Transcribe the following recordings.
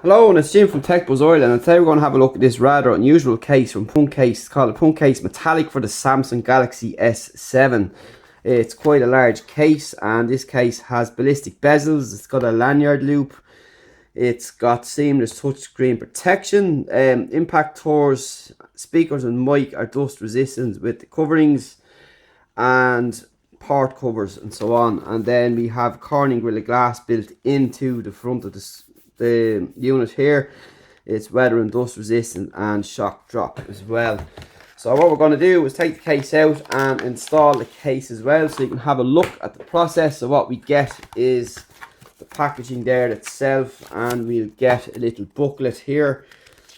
Hello, and it's Jim from Tech Buzz Ireland, and today we're going to have a look at this rather unusual case from Punkcase. It's called a Punkcase Metallic for the Samsung Galaxy S7. It's quite a large case, and this case has ballistic bezels. It's got a lanyard loop. It's got seamless touchscreen protection. Impact doors, speakers and mic are dust resistant with the coverings and part covers and so on. And then we have Corning Gorilla Glass built into the front of the unit here. It's weather and dust resistant and shock drop as well. So what we're going to do is take the case out and install the case as well, so you can have a look at the process. So what we get is the packaging there itself, and we'll get a little booklet here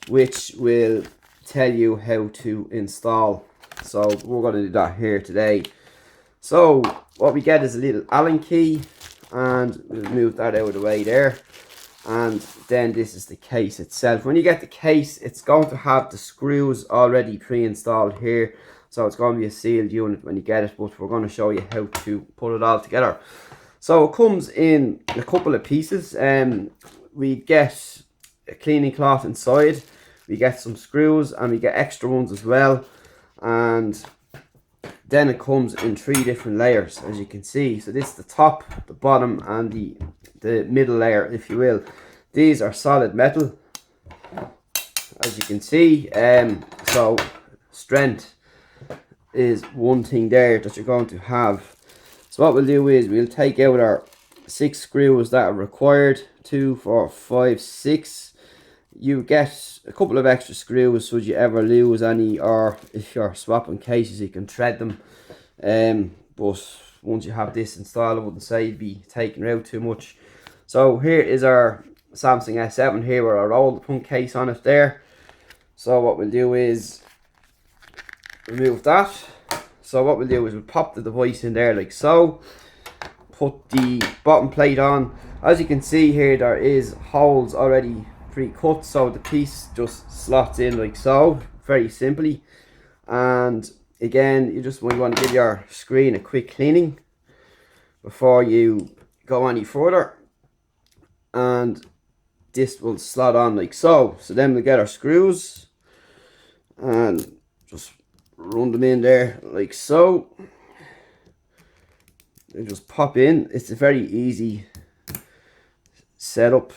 which will tell you how to install. So we're going to do that here today. So what we get is a little Allen key, and we'll move that out of the way there. And then this is the case itself. When you get the case, it's going to have the screws already pre-installed here, so it's going to be a sealed unit when you get it, but we're going to show you how to put it all together. So it comes in a couple of pieces. We get a cleaning cloth inside, we get some screws, and we get extra ones as well. And then it comes in 3 different layers, as you can see. So this is the top, the bottom, and the middle layer, if you will. These are solid metal, as you can see. So strength is one thing there that you're going to have. So what we'll do is we'll take out our 6 screws that are required. 2, 4, 5, 6. You get a couple of extra screws should you ever lose any, or if you're swapping cases you can thread them. But once you have this installed, I wouldn't say you'd be taking out too much. So here is our Samsung S7 here, where I rolled the Punkcase on it there. So what we'll do is remove that. So what we'll do is we'll pop the device in there like so. Put the bottom plate on. As you can see here, there is holes already pre-cut, so the piece just slots in like so, very simply. And again, you just want to give your screen a quick cleaning before you go any further, and this will slot on like so. So then we'll get our screws and just run them in there like so. They just pop in. It's a very easy setup.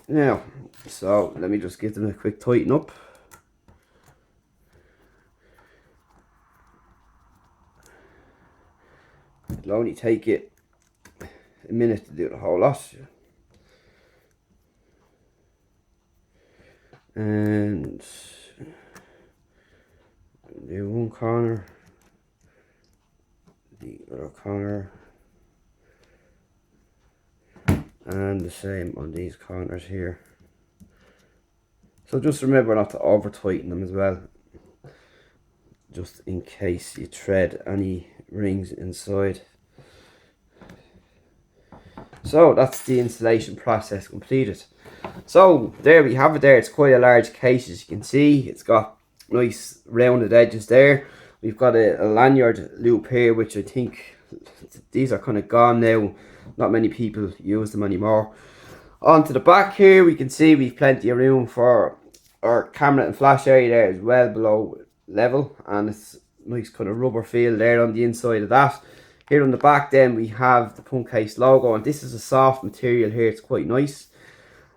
Now, so let me just give them a quick tighten up. It'll only take it a minute to do the whole lot. And do one corner, the other corner, and the same on these corners here. So just remember not to over tighten them as well, just in case you thread any rings inside. So that's the installation process completed. So there we have it there. It's quite a large case, as you can see. It's got nice rounded edges there. We've got a lanyard loop here, which I think these are kind of gone now. Not many people use them anymore. Onto the back here, we can see we've plenty of room for our camera and flash area there, is well below level, and it's nice kind of rubber feel there on the inside of that. Here on the back then we have the Punkcase logo, and this is a soft material here, it's quite nice.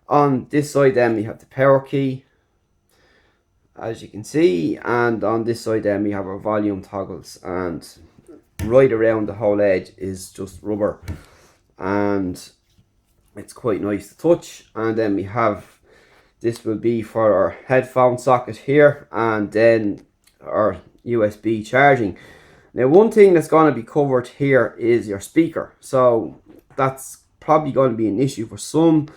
On this side then we have the power key, as you can see, and on this side then we have our volume toggles, and right around the whole edge is just rubber, and it's quite nice to touch. And then we have, this will be for our headphone socket here, and then our USB charging. Now one thing that's going to be covered here is your speaker, so that's probably going to be an issue for some,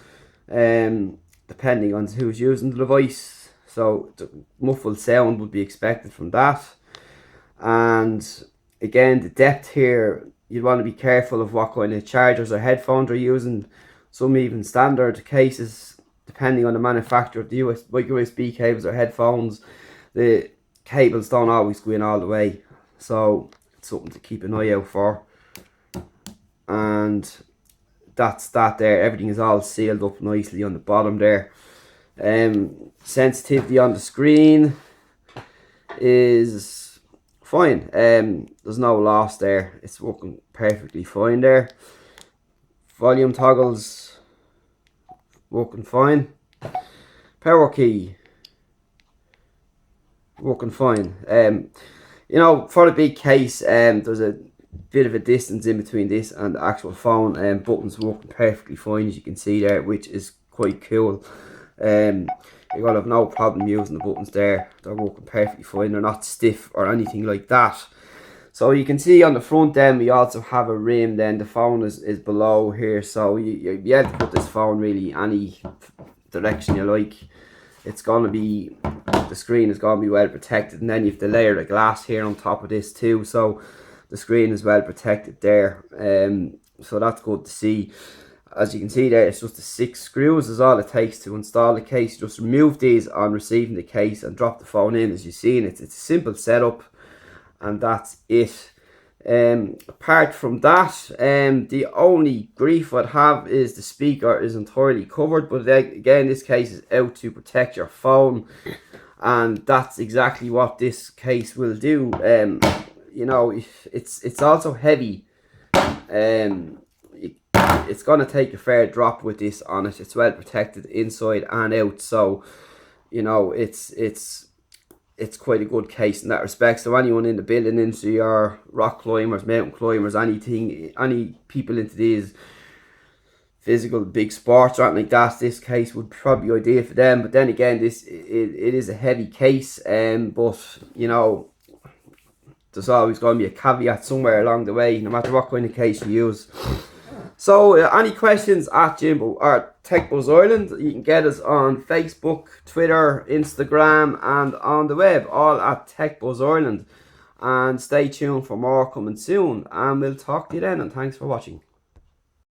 depending on who's using the device. So the muffled sound would be expected from that. And again, the depth here, you'd want to be careful of what kind of chargers or headphones are using. Some even standard cases, depending on the manufacturer of the micro USB cables or headphones, the cables don't always go in all the way, so it's something to keep an eye out for. And that's that there. Everything is all sealed up nicely on the bottom there. Sensitivity on the screen is fine. There's no loss there. It's working perfectly fine there. Volume toggles working fine. Power key working fine. You know, for the big case, there's a bit of a distance in between this and the actual phone. Buttons working perfectly fine, as you can see there, which is quite cool. You're gonna have no problem using the buttons there. They're working perfectly fine. They're not stiff or anything like that. So you can see on the front then we also have a rim. Then the phone is below here, so you'll be able to put this phone really any direction you like. It's gonna be, the screen is gonna be well protected, and then you have the layer of glass here on top of this too, so the screen is well protected there. So that's good to see. As you can see there, it's just the 6 screws is all it takes to install the case. You just remove these on receiving the case and drop the phone in. As you see, it's a simple setup, and that's it. Apart from that, the only grief I'd have is the speaker is entirely covered, but again, this case is out to protect your phone, and that's exactly what this case will do. You know, it's also heavy. It's gonna take a fair drop with this on it. It's well protected inside and out, so you know it's quite a good case in that respect. So anyone in the building, into your rock climbers, mountain climbers, anything, any people into these physical big sports or anything like that, this case would probably be ideal for them. But then again, it is a heavy case, but you know, there's always going to be a caveat somewhere along the way, no matter what kind of case you use. So any questions at Jimbo or Tech Buzz Ireland, you can get us on Facebook, Twitter, Instagram, and on the web, all at Tech Buzz Ireland. And stay tuned for more coming soon, and we'll talk to you then, and thanks for watching.